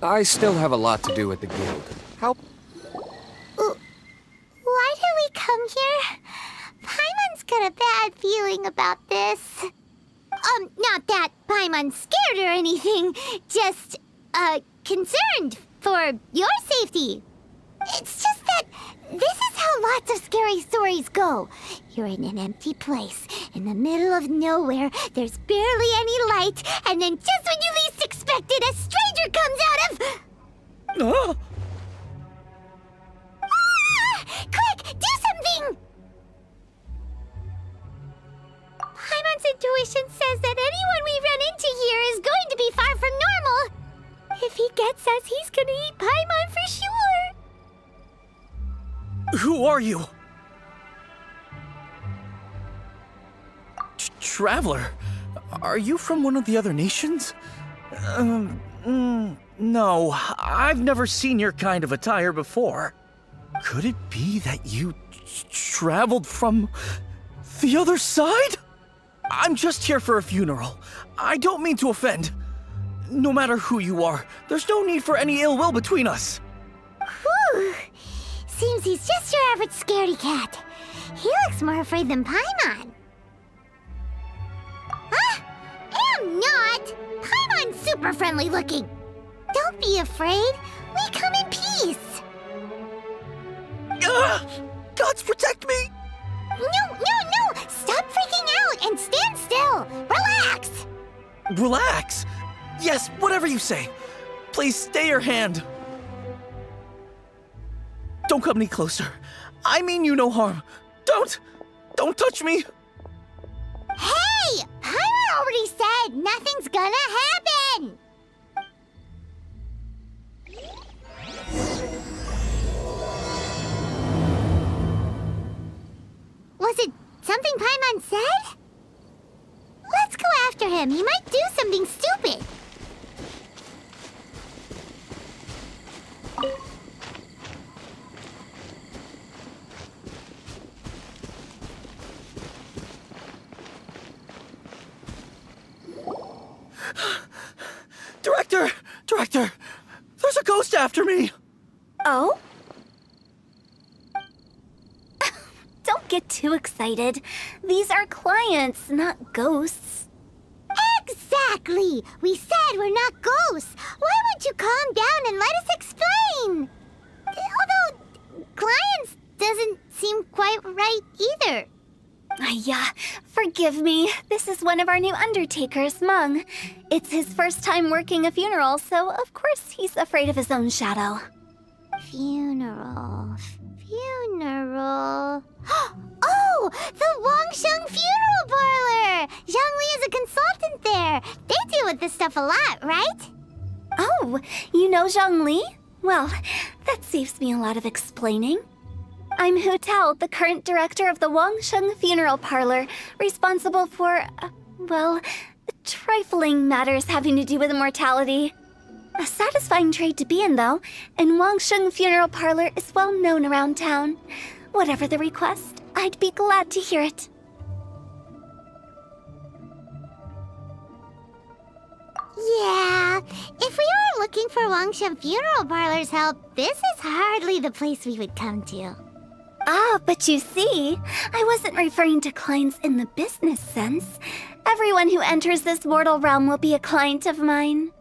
I still have a lot to do with the guild. How... Why did we come here? Paimon's got a bad feeling about this. Not that Paimon's scared or anything, just, concerned for your safety. It's just that this is how lots of scary stories go. You're in an empty place, in the middle of nowhere, there's barely any light, and then just when you least expect it, a stranger comes out of... Oh! Quick, do something! Paimon's intuition says that anyone we run into here is going to be far from normal. If he gets us, he's gonna eat Paimon for sure. Who are you? Traveler, are you from one of the other nations? No, I've never seen your kind of attire before. Could it be that you traveled from the other side? I'm just here for a funeral. I don't mean to offend. No matter who you are, there's no need for any ill will between us. Whew. Seems he's just your average scaredy cat. He looks more afraid than Paimon. Huh? Am not! Paimon's super friendly looking. Don't be afraid. We come in peace. Gods protect me! No! Stop freaking out and stand still. Relax. Relax? Yes, whatever you say. Please stay your hand. Don't come any closer. I mean you no harm. Don't touch me. Hey! Paimon already said nothing's gonna happen. Was it something Paimon said? Let's go after him. He might do something stupid. Director! There's a ghost after me! Oh? Don't get too excited. These are clients, not ghosts. Exactly! We said we're not ghosts. Why won't you calm down and let us explain? Although, clients doesn't seem quite right either. Yeah, forgive me. This is one of our new undertakers, Meng. It's his first time working a funeral, so of course he's afraid of his own shadow. Funeral. Oh! The Wangsheng Funeral Parlor! Zhangli is a consultant there. They deal with this stuff a lot, right? Oh, you know Zhangli? Well, that saves me a lot of explaining. I'm Hu Tao, the current director of the Wangsheng Funeral Parlor, responsible for, trifling matters having to do with immortality. A satisfying trade to be in, though, and Wangsheng Funeral Parlor is well known around town. Whatever the request, I'd be glad to hear it. Yeah, if we were looking for Wangsheng Funeral Parlor's help, this is hardly the place we would come to. Ah, but you see, I wasn't referring to clients in the business sense. Everyone who enters this mortal realm will be a client of mine.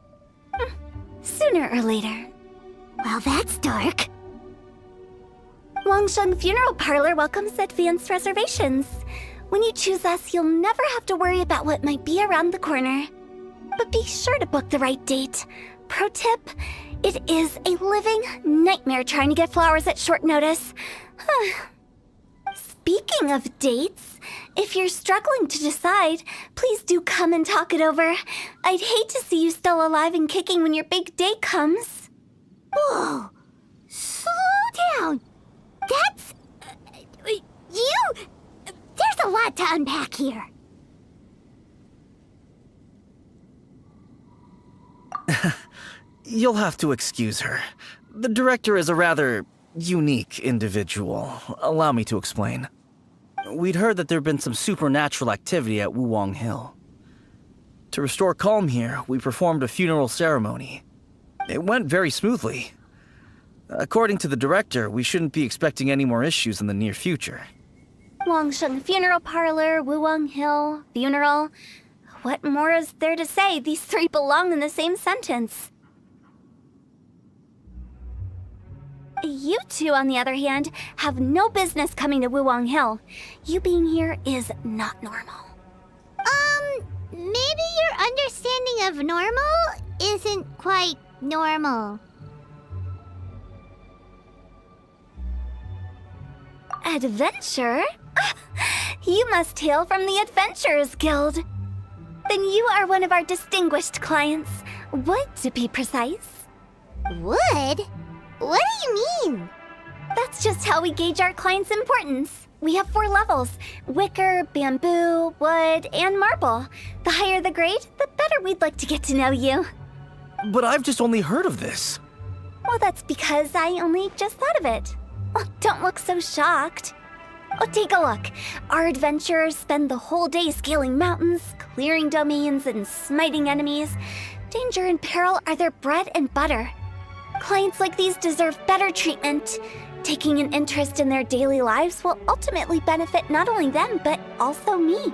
Sooner or later. Well, that's dark. Wangsheng Funeral Parlor welcomes advanced reservations. When you choose us, you'll never have to worry about what might be around the corner. But be sure to book the right date. Pro tip, it is a living nightmare trying to get flowers at short notice. Speaking of dates, if you're struggling to decide, please do come and talk it over. I'd hate to see you still alive and kicking when your big day comes. Whoa! Slow down! That's... There's a lot to unpack here. You'll have to excuse her. The director is a rather unique individual. Allow me to explain. We'd heard that there'd been some supernatural activity at Wuwang Hill. To restore calm here, we performed a funeral ceremony. It went very smoothly. According to the director, we shouldn't be expecting any more issues in the near future. Wangsheng Funeral Parlor, Wuwang Hill, funeral. What more is there to say? These three belong in the same sentence. You two, on the other hand, have no business coming to Wuwang Hill. You being here is not normal. Maybe your understanding of normal isn't quite normal. Adventure? You must hail from the Adventurers Guild. Then you are one of our distinguished clients. Wood, to be precise. Wood? What do you mean? That's just how we gauge our clients' importance. We have 4 levels: wicker, bamboo, wood, and marble. The higher the grade, the better we'd like to get to know you. But I've just only heard of this. Well, that's because I only just thought of it. Oh, don't look so shocked. Oh, take a look. Our adventurers spend the whole day scaling mountains, clearing domains, and smiting enemies. Danger and peril are their bread and butter. Clients like these deserve better treatment. Taking an interest in their daily lives will ultimately benefit not only them, but also me.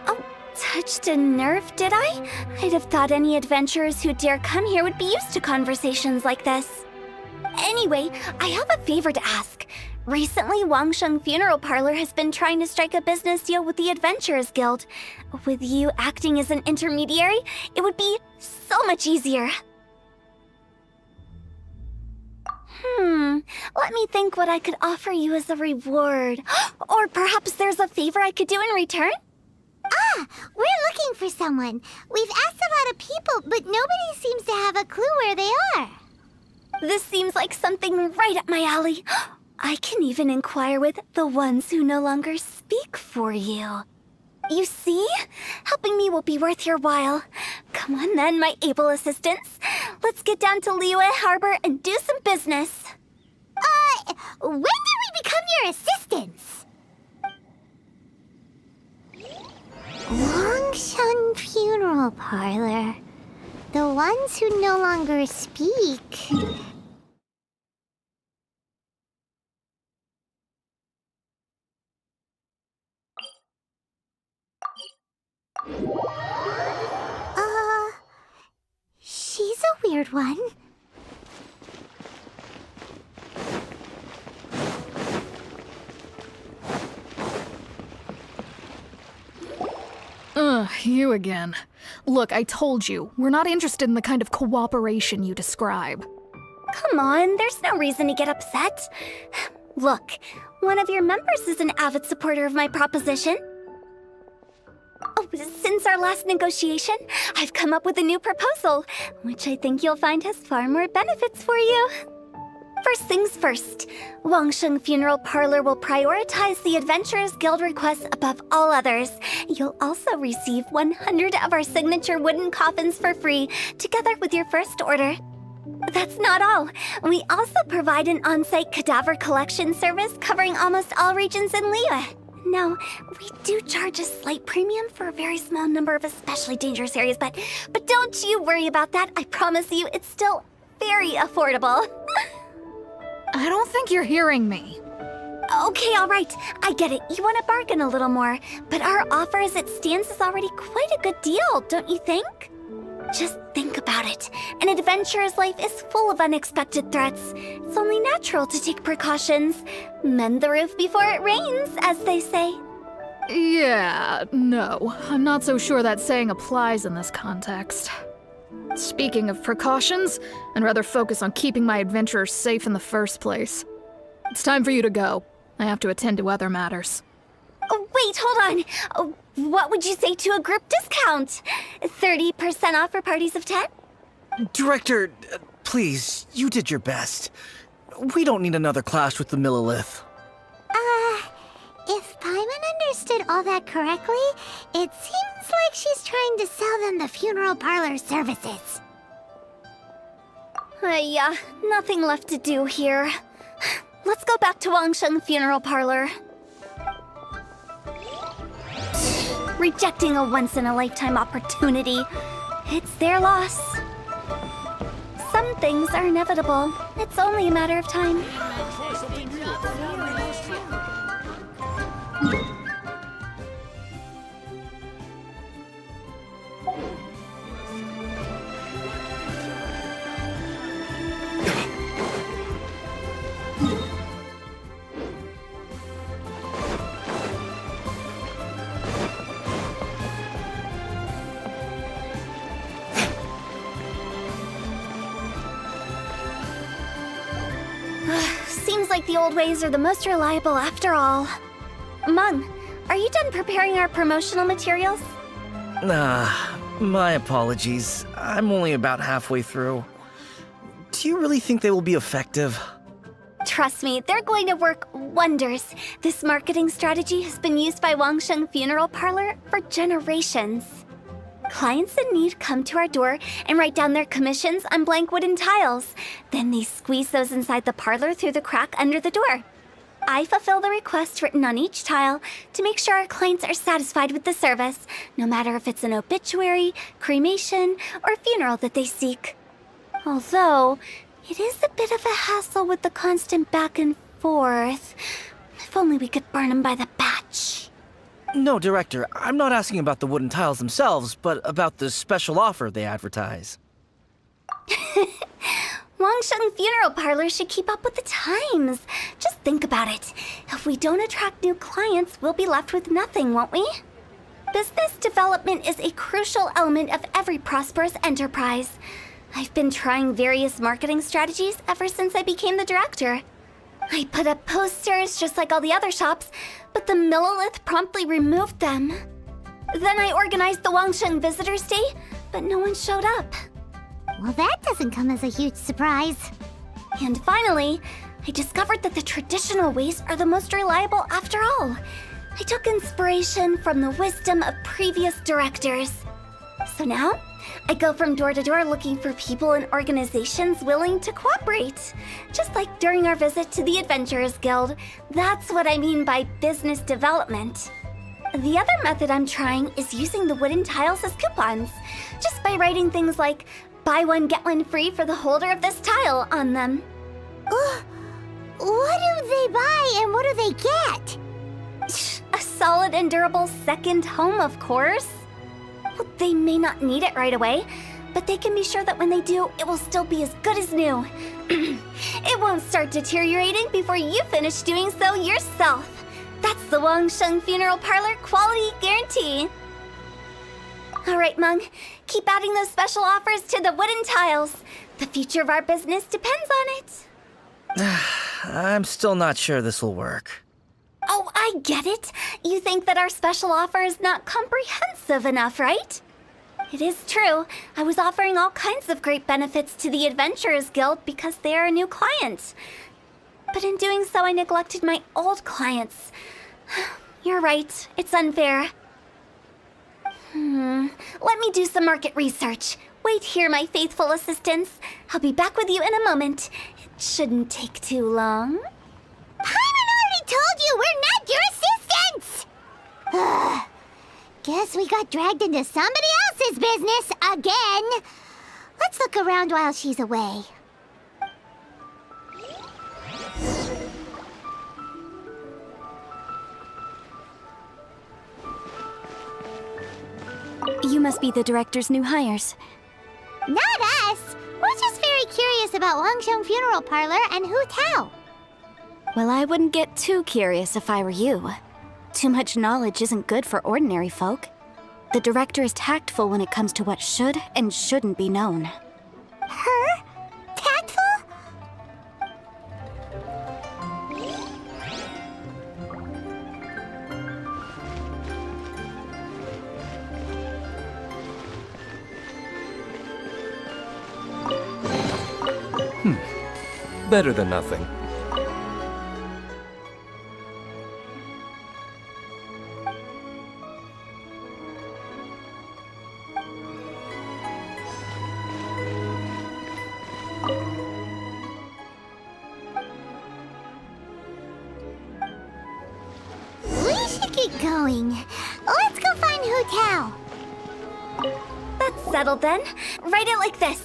Oh, touched a nerve, did I? I'd have thought any adventurers who dare come here would be used to conversations like this. Anyway, I have a favor to ask. Recently, Wangsheng Funeral Parlor has been trying to strike a business deal with the Adventurers Guild. With you acting as an intermediary, it would be so much easier. Let me think what I could offer you as a reward. Or perhaps there's a favor I could do in return? We're looking for someone. We've asked a lot of people, but nobody seems to have a clue where they are. This seems like something right up my alley. I can even inquire with the ones who no longer speak for you. You see? Helping me will be worth your while. Come on then, my able assistants. Let's get down to Liyue Harbor and do some business. When did we become your assistants? Wangsheng Funeral Parlor. The ones who no longer speak. She's a weird one. You again. Look, I told you, we're not interested in the kind of cooperation you describe. Come on, there's no reason to get upset. Look, one of your members is an avid supporter of my proposition. Oh, since our last negotiation, I've come up with a new proposal, which I think you'll find has far more benefits for you. First things first, Wangsheng Funeral Parlor will prioritize the Adventurers Guild requests above all others. You'll also receive 100 of our signature wooden coffins for free, together with your first order. That's not all. We also provide an on-site cadaver collection service covering almost all regions in Liyue. Now, we do charge a slight premium for a very small number of especially dangerous areas, but don't you worry about that. I promise you, it's still very affordable. I don't think you're hearing me. Okay, all right. I get it. You want to bargain a little more, but our offer as it stands is already quite a good deal, don't you think? Just think about it. An adventurer's life is full of unexpected threats. It's only natural to take precautions. Mend the roof before it rains, as they say. Yeah, no. I'm not so sure that saying applies in this context. Speaking of precautions, I'd rather focus on keeping my adventurers safe in the first place. It's time for you to go. I have to attend to other matters. Oh, wait, hold on. What would you say to a group discount? 30% off for parties of 10? Director, please, you did your best. We don't need another clash with the Millilith. If Paimon understood all that correctly, it seems like she's trying to sell them the funeral parlor services. Yeah, nothing left to do here. Let's go back to Wangsheng Funeral Parlor. rejecting a once-in-a-lifetime opportunity. It's their loss. Some things are inevitable. It's only a matter of time. Seems like the old ways are the most reliable after all. Mung, are you done preparing our promotional materials? My apologies. I'm only about halfway through. Do you really think they will be effective? Trust me, they're going to work wonders. This marketing strategy has been used by Wangsheng Funeral Parlor for generations. Clients in need come to our door and write down their commissions on blank wooden tiles. Then they squeeze those inside the parlor through the crack under the door. I fulfill the request written on each tile to make sure our clients are satisfied with the service, no matter if it's an obituary, cremation, or funeral that they seek. Although, it is a bit of a hassle with the constant back and forth. If only we could burn them by the batch. No, Director, I'm not asking about the wooden tiles themselves, but about the special offer they advertise. Wangsheng Funeral Parlor should keep up with the times. Just think about it. If we don't attract new clients, we'll be left with nothing, won't we? Business development is a crucial element of every prosperous enterprise. I've been trying various marketing strategies ever since I became the director. I put up posters just like all the other shops, but the Millilith promptly removed them. Then I organized the Wangsheng Visitors Day, but no one showed up. Well, that doesn't come as a huge surprise. And finally, I discovered that the traditional ways are the most reliable after all. I took inspiration from the wisdom of previous directors. So now, I go from door to door looking for people and organizations willing to cooperate. Just like during our visit to the Adventurers Guild. That's what I mean by business development. The other method I'm trying is using the wooden tiles as coupons. Just by writing things like, buy one, get one free for the holder of this tile on them. What do they buy and what do they get? A solid and durable second home, of course. Well, they may not need it right away, but they can be sure that when they do, it will still be as good as new. It won't start deteriorating before you finish doing so yourself. That's the Wangsheng Funeral Parlor quality guarantee. All right, Mung, keep adding those special offers to the wooden tiles. The future of our business depends on it. I'm still not sure this will work. Oh, I get it. You think that our special offer is not comprehensive enough, right? It is true. I was offering all kinds of great benefits to the Adventurers Guild because they are a new client. But in doing so, I neglected my old clients. You're right. It's unfair. Let me do some market research. Wait here, my faithful assistants. I'll be back with you in a moment. It shouldn't take too long. Paimon already told you we're not your assistants! Guess we got dragged into somebody else's business again. Let's look around while she's away. You must be the director's new hires. Not us! We're just very curious about Wangsheng Funeral Parlor and Hu Tao. Well, I wouldn't get too curious if I were you. Too much knowledge isn't good for ordinary folk. The director is tactful when it comes to what should and shouldn't be known. Her? Tactful? Better than nothing. We should get going. Let's go find Hu Tao. That's settled then. Write it like this.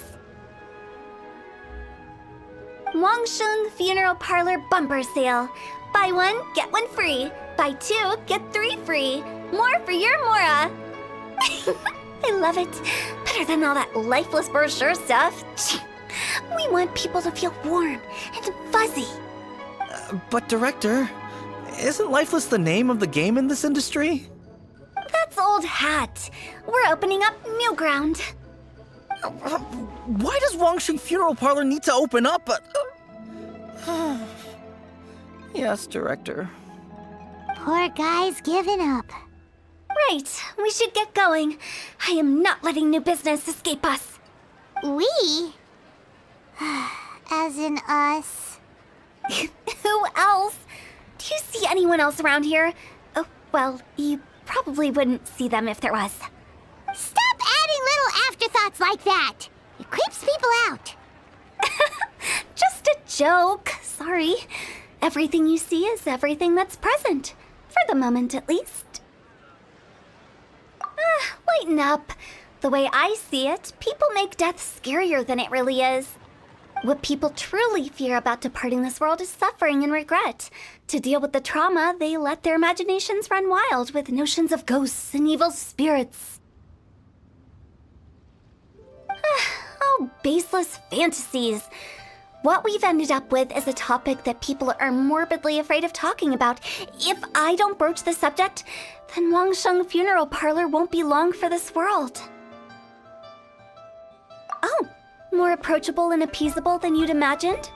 Wangsheng Funeral Parlor Bumper Sale. Buy one, get one free. Buy two, get three free. More for your Mora. I love it. Better than all that lifeless brochure stuff. We want people to feel warm and fuzzy. But Director, isn't Lifeless the name of the game in this industry? That's old hat. We're opening up new ground. Why does Wangsheng Funeral Parlor need to open up? Yes, Director. Poor guy's given up. Right, we should get going. I am not letting new business escape us. We? As in us. Who else? Do you see anyone else around here? Oh, well, you probably wouldn't see them if there was. Stop adding little afterthoughts like that. It creeps people out. Just a joke. Sorry. Everything you see is everything that's present. For the moment, at least. Lighten up. The way I see it, people make death scarier than it really is. What people truly fear about departing this world is suffering and regret. To deal with the trauma, they let their imaginations run wild with notions of ghosts and evil spirits. Oh, baseless fantasies. What we've ended up with is a topic that people are morbidly afraid of talking about. If I don't broach the subject, then Wangsheng Funeral Parlor won't be long for this world. Oh, more approachable and appeasable than you'd imagined?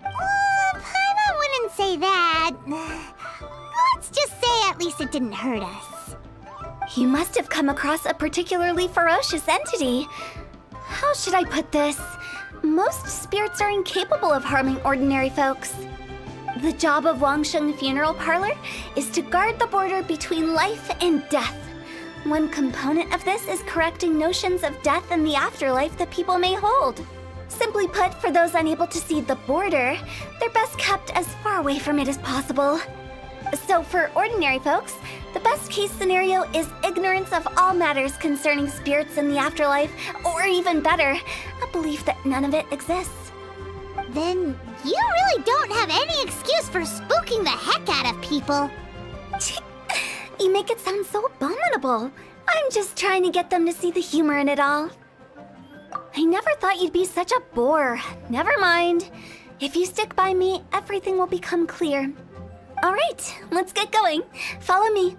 Paimon wouldn't say that. Let's just say at least it didn't hurt us. You must have come across a particularly ferocious entity. How should I put this? Most spirits are incapable of harming ordinary folks. The job of Wangsheng Funeral Parlor is to guard the border between life and death. One component of this is correcting notions of death and the afterlife that people may hold. Simply put, for those unable to see the border, they're best kept as far away from it as possible. So for ordinary folks, the best case scenario is ignorance of all matters concerning spirits in the afterlife, or even better, a belief that none of it exists. Then you really don't have any excuse for spooking the heck out of people. You make it sound so abominable. I'm just trying to get them to see the humor in it all. I never thought you'd be such a bore. Never mind. If you stick by me, everything will become clear. All right, let's get going. Follow me.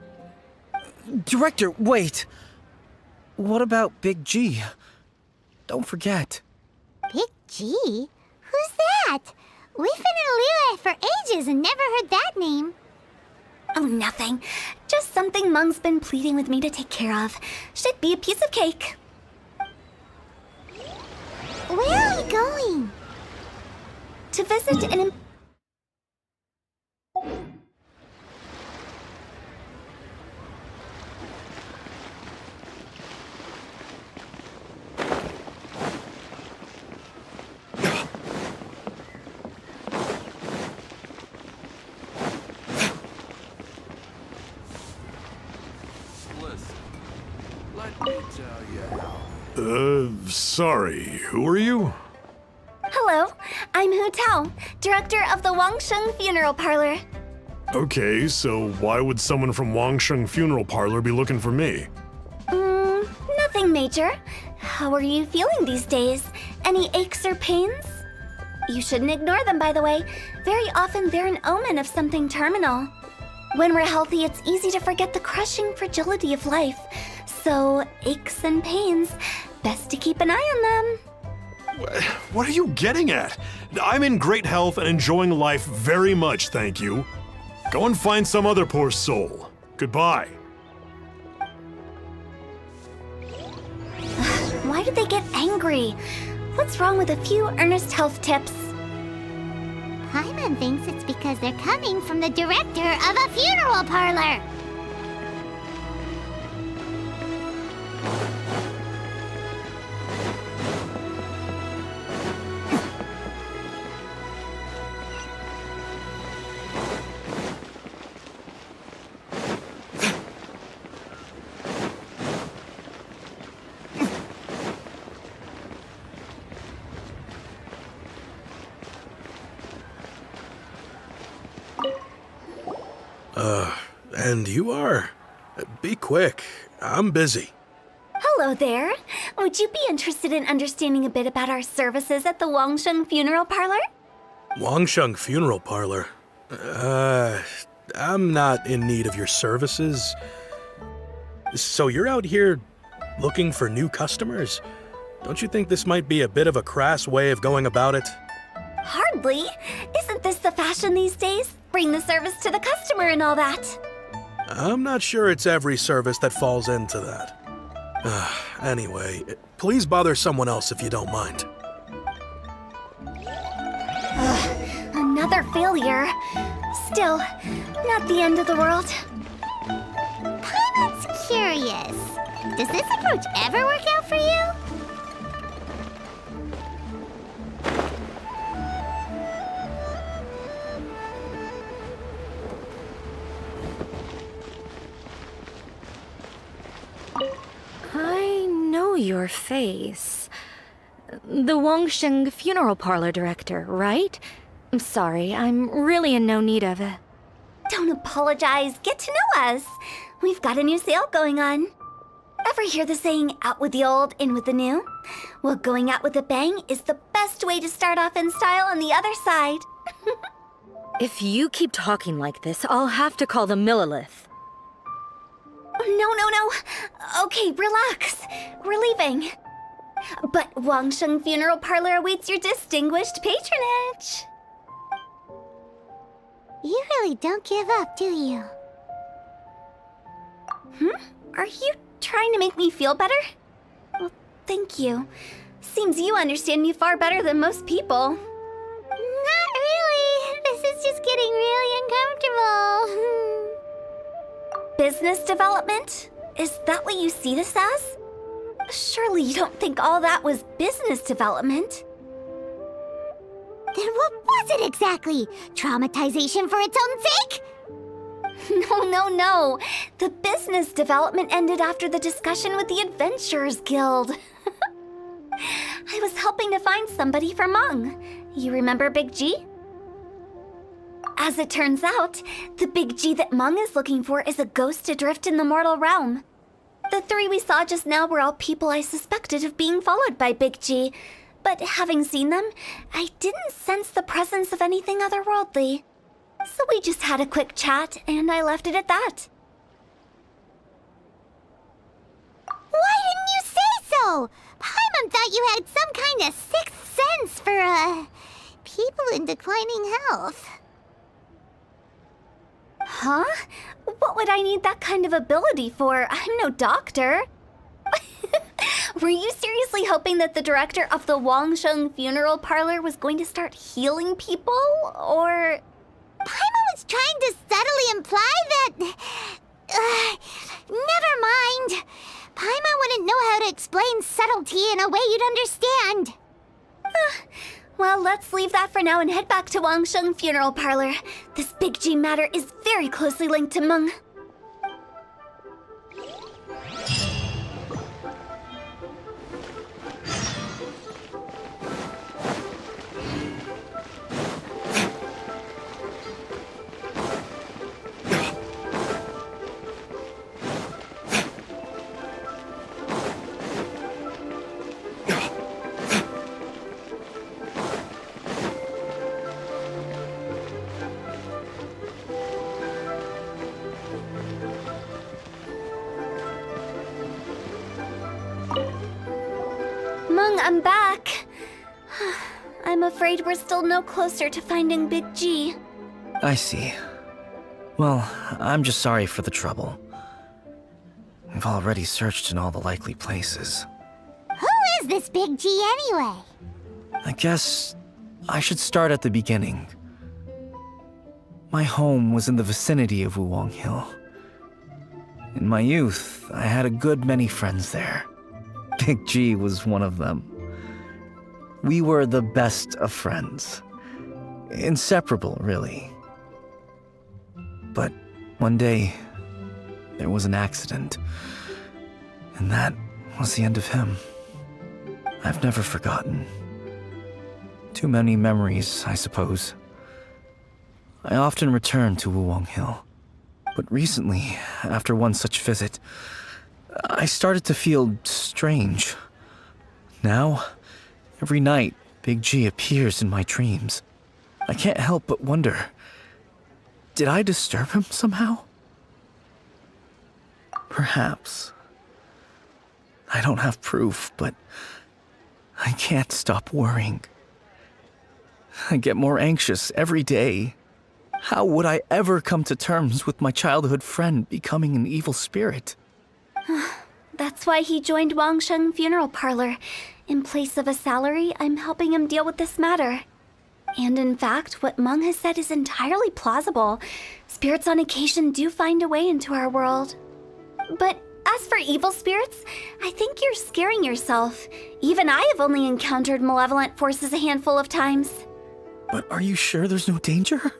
Director, wait. What about Big G? Don't forget. Big G? Who's that? We've been in Liyue for ages and never heard that name. Oh, nothing. Just something Mung's been pleading with me to take care of. Should be a piece of cake. Where are we going? To visit an... Sorry, who are you? Hello, I'm Hu Tao, director of the Wangsheng Funeral Parlor. Okay, so why would someone from Wangsheng Funeral Parlor be looking for me? Nothing major. How are you feeling these days? Any aches or pains? You shouldn't ignore them, by the way. Very often they're an omen of something terminal. When we're healthy, it's easy to forget the crushing fragility of life. So, aches and pains, best to keep an eye on them. What are you getting at? I'm in great health and enjoying life very much, thank you. Go and find some other poor soul. Goodbye. Why do they get angry? What's wrong with a few earnest health tips? Paimon thinks it's because they're coming from the director of a funeral parlor. And you are? Be quick. I'm busy. Hello there. Would you be interested in understanding a bit about our services at the Wangsheng Funeral Parlor? Wangsheng Funeral Parlor? I'm not in need of your services. So you're out here looking for new customers? Don't you think this might be a bit of a crass way of going about it? Hardly. Isn't this the fashion these days? Bring the service to the customer and all that. I'm not sure it's every service that falls into that. Anyway, please bother someone else if you don't mind. Another failure. Still, not the end of the world. Paimon's curious. Does this approach ever work out for you? I know your face. The Wangsheng Funeral Parlor director, right? I'm sorry, I'm really in no need of it. Don't apologize. Get to know us. We've got a new sale going on. Ever hear the saying, out with the old, in with the new? Well, going out with a bang is the best way to start off in style on the other side. If you keep talking like this, I'll have to call the Millilith. No. Okay, relax. We're leaving. But Wangsheng Funeral Parlor awaits your distinguished patronage. You really don't give up, do you? Are you trying to make me feel better? Well, thank you. Seems you understand me far better than most people. Not really. This is just getting really uncomfortable. Business development? Is that what you see this as? Surely you don't think all that was business development. Then what was it exactly? Traumatization for its own sake? No. The business development ended after the discussion with the Adventurers Guild. I was helping to find somebody for Meng. You remember Big G? As it turns out, the Big G that Meng is looking for is a ghost adrift in the mortal realm. The three we saw just now were all people I suspected of being followed by Big G, but having seen them, I didn't sense the presence of anything otherworldly. So we just had a quick chat, and I left it at that. Why didn't you say so? Paimon thought you had some kind of sixth sense for, people in declining health. Huh? What would I need that kind of ability for? I'm no doctor. Were you seriously hoping that the director of the Wangsheng Funeral Parlor was going to start healing people, or...? Paimon was trying to subtly imply that... never mind. Paimon wouldn't know how to explain subtlety in a way you'd understand. Well, let's leave that for now and head back to Wangsheng Funeral Parlor. This Big G matter is very closely linked to Meng. Meng, I'm back. I'm afraid we're still no closer to finding Big G. I see. Well, I'm just sorry for the trouble. We've already searched in all the likely places. Who is this Big G anyway? I guess I should start at the beginning. My home was in the vicinity of Wuwang Hill. In my youth, I had a good many friends there. Big G was one of them. We were the best of friends. Inseparable, really. But one day, there was an accident. And that was the end of him. I've never forgotten. Too many memories, I suppose. I often return to Wuwang Hill. But recently, after one such visit, I started to feel strange. Now, every night, Big G appears in my dreams. I can't help but wonder, did I disturb him somehow? Perhaps. I don't have proof, but I can't stop worrying. I get more anxious every day. How would I ever come to terms with my childhood friend becoming an evil spirit? That's why he joined Wangsheng Funeral Parlor. In place of a salary, I'm helping him deal with this matter. And in fact, what Meng has said is entirely plausible. Spirits on occasion do find a way into our world. But as for evil spirits, I think you're scaring yourself. Even I have only encountered malevolent forces a handful of times. But are you sure there's no danger?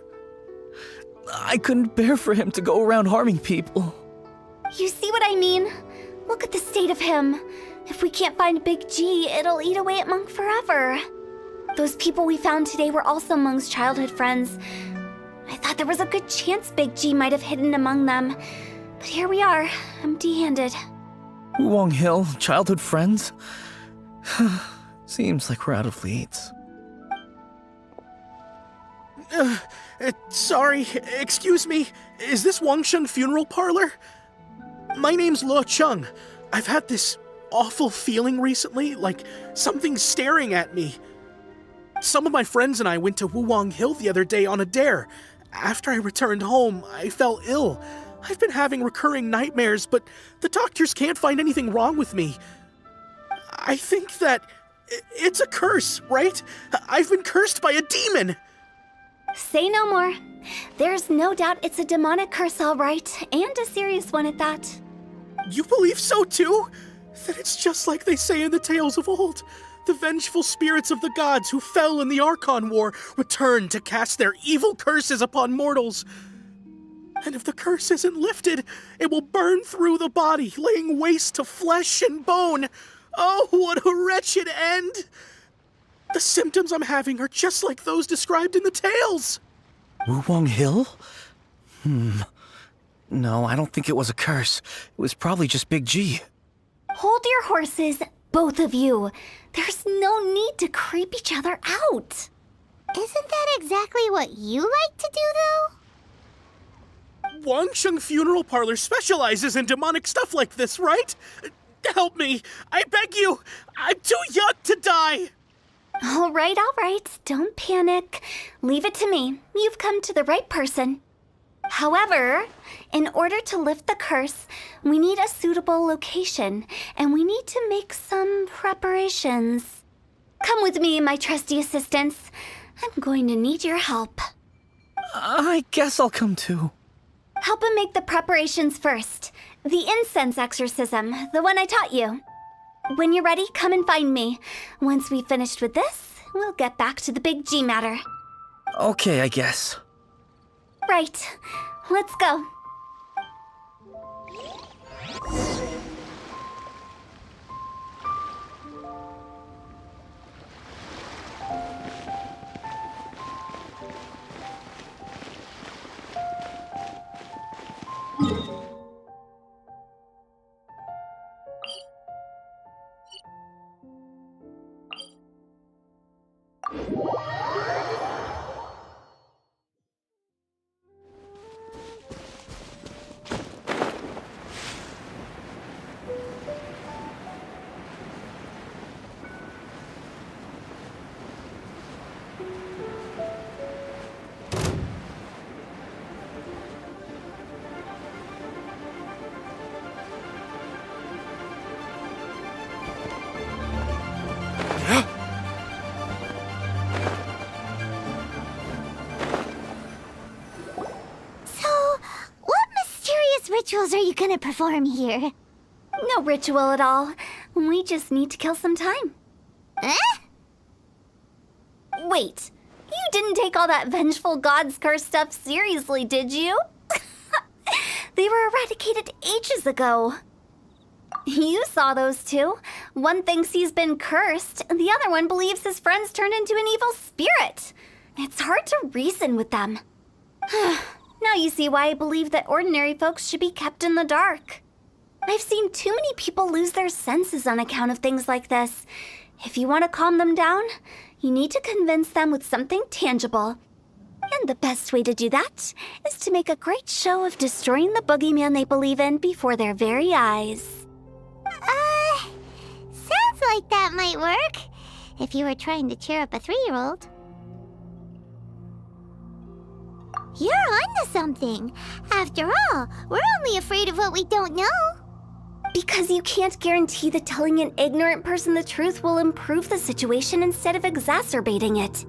I couldn't bear for him to go around harming people. You see what I mean? Look at the state of him. If we can't find Big G, it'll eat away at Monk forever. Those people we found today were also Monk's childhood friends. I thought there was a good chance Big G might have hidden among them. But here we are, empty-handed. Wulong Hill, childhood friends? Seems like we're out of leads. Sorry, excuse me. Is this Wangsheng Funeral Parlor? My name's Luo Chung. I've had this awful feeling recently, like something's staring at me. Some of my friends and I went to Wulong Hill the other day on a dare. After I returned home, I fell ill. I've been having recurring nightmares, but the doctors can't find anything wrong with me. I think that it's a curse, right? I've been cursed by a demon. Say no more. There's no doubt it's a demonic curse, all right, and a serious one at that. You believe so too? Then it's just like they say in the tales of old. The vengeful spirits of the gods who fell in the Archon War return to cast their evil curses upon mortals. And if the curse isn't lifted, it will burn through the body, laying waste to flesh and bone. Oh, what a wretched end! The symptoms I'm having are just like those described in the tales. Wulong Hill? No, I don't think it was a curse. It was probably just Big G. Hold your horses, both of you. There's no need to creep each other out. Isn't that exactly what you like to do, though? Wangsheng Funeral Parlor specializes in demonic stuff like this, right? Help me. I beg you. I'm too young to die. All right. Don't panic. Leave it to me. You've come to the right person. However, in order to lift the curse, we need a suitable location, and we need to make some preparations. Come with me, my trusty assistants. I'm going to need your help. I guess I'll come too. Help him make the preparations first. The incense exorcism, the one I taught you. When you're ready, come and find me. Once we've finished with this, we'll get back to the Big G matter. Okay, I guess. Right. Let's go. Rituals are you gonna perform here? No ritual at all. We just need to kill some time. Eh? Wait, you didn't take all that vengeful god's curse stuff seriously, did you? They were eradicated ages ago. You saw those two. One thinks he's been cursed, and the other one believes his friends turned into an evil spirit. It's hard to reason with them. Now you see why I believe that ordinary folks should be kept in the dark. I've seen too many people lose their senses on account of things like this. If you want to calm them down, you need to convince them with something tangible. And the best way to do that is to make a great show of destroying the boogeyman they believe in before their very eyes. Sounds like that might work. If you were trying to cheer up a 3-year-old. You're onto something. After all, we're only afraid of what we don't know. Because you can't guarantee that telling an ignorant person the truth will improve the situation instead of exacerbating it.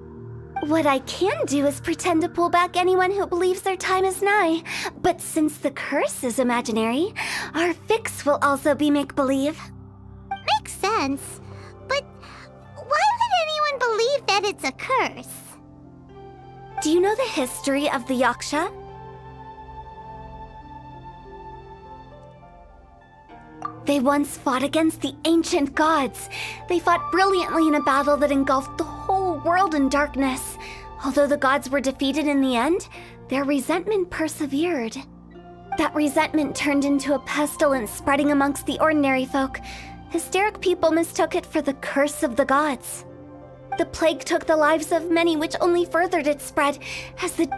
What I can do is pretend to pull back anyone who believes their time is nigh. But since the curse is imaginary, our fix will also be make-believe. Makes sense. But why would anyone believe that it's a curse? Do you know the history of the Yaksha? They once fought against the ancient gods. They fought brilliantly in a battle that engulfed the whole world in darkness. Although the gods were defeated in the end, their resentment persevered. That resentment turned into a pestilence spreading amongst the ordinary folk. Hysteric people mistook it for the curse of the gods. The plague took the lives of many, which only furthered its spread,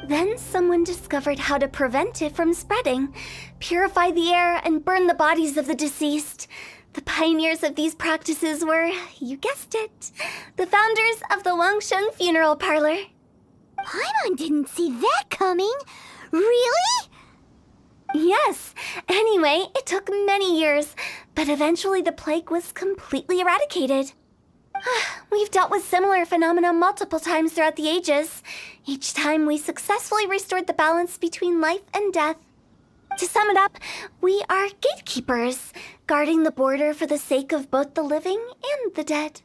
then someone discovered how to prevent it from spreading, purify the air, and burn the bodies of the deceased. The pioneers of these practices were, you guessed it, the founders of the Wangsheng Funeral Parlor. Paimon didn't see that coming. Really? Yes. Anyway, it took many years, but eventually the plague was completely eradicated. We've dealt with similar phenomena multiple times throughout the ages. Each time we successfully restored the balance between life and death. To sum it up, we are gatekeepers, guarding the border for the sake of both the living and the dead.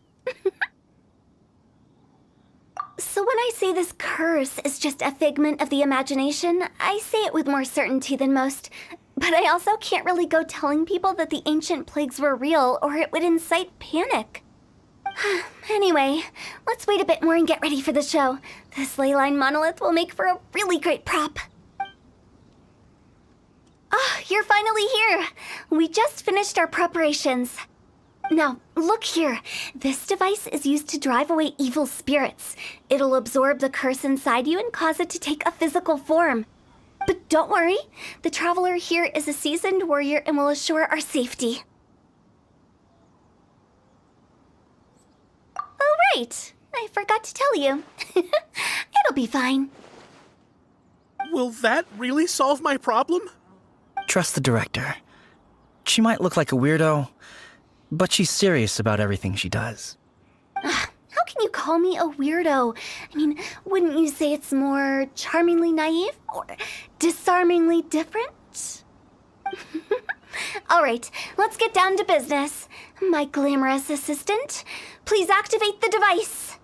So when I say this curse is just a figment of the imagination, I say it with more certainty than most. But I also can't really go telling people that the ancient plagues were real, or it would incite panic. Anyway, let's wait a bit more and get ready for the show. This ley line monolith will make for a really great prop. You're finally here! We just finished our preparations. Now, look here. This device is used to drive away evil spirits. It'll absorb the curse inside you and cause it to take a physical form. But don't worry, the traveler here is a seasoned warrior and will assure our safety. Oh, right. I forgot to tell you. It'll be fine. Will that really solve my problem? Trust the director. She might look like a weirdo, but she's serious about everything she does. How can you call me a weirdo? I mean, wouldn't you say it's more charmingly naive or disarmingly different? All right, let's get down to business. My glamorous assistant, please activate the device.